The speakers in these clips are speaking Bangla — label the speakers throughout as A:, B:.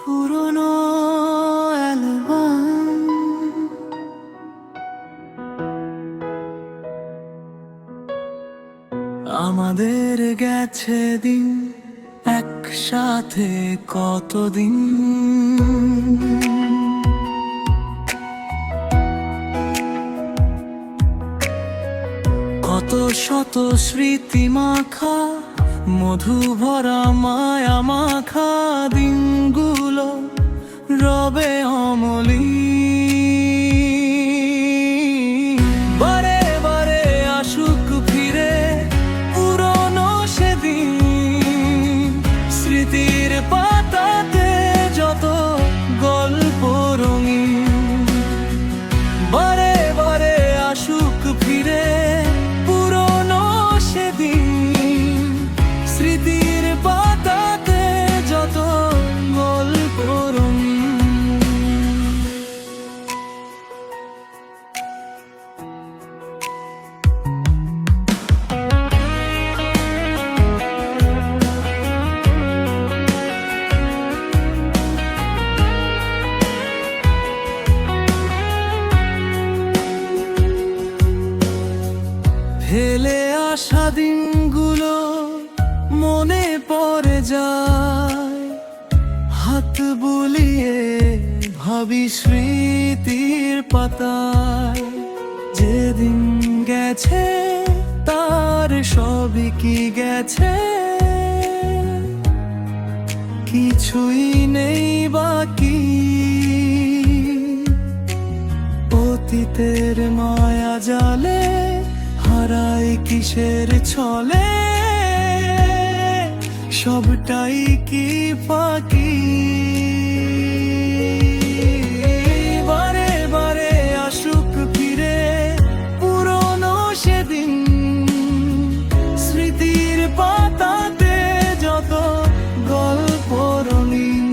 A: পুরনো অ্যালবাম, আমাদের গেছে দিন একসাথে কতদিন। কত শত স্মৃতি মাখা, মধু ভরা মায়া মাখা দিনগুলো রবে অমলিন। বারে বারে আসুক ফিরে পুরনো সেদিন, স্মৃতির পাতাতে যত গল্প রঙিন। বারে বারে আসুক ফিরে পুরনো সেদিন, স্মৃতির পাতাতে যত গল্প রঙিন। ফেলে আসা দিনগুলো মনে পড়ে যায়, হাত বুলিয়ে ভাবি স্মৃতির পাতায়। যেদিন গেছে তার সবই কি গেছে, কিছুই নেই বাকি। অতীতের মায়া জালে হারাই কিসের ছলে, সবটাই কি ফাঁকি। বারে বারে আসুক ফিরে পুরনো সেদিন, স্মৃতির পাতাতে যত গল্প রঙিন।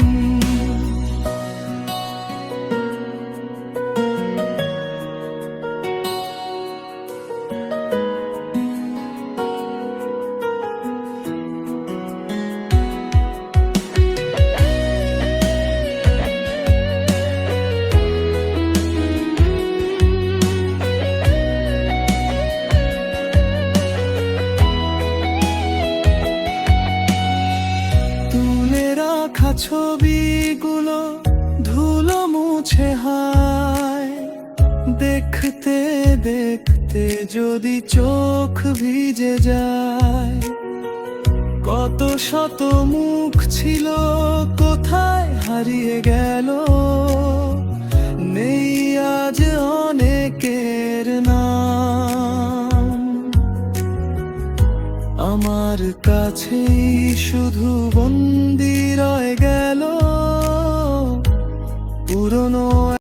A: ছবিগুলো ধুলো মুছে হায়, দেখতে দেখতে যদি চোখ ভিজে যায়। কত শত মুখ ছিল কোথায় হারিয়ে গেল, নেই আজ অনেকের নাম। আমার কাছেই শুধু বন্দি রয়ে গেল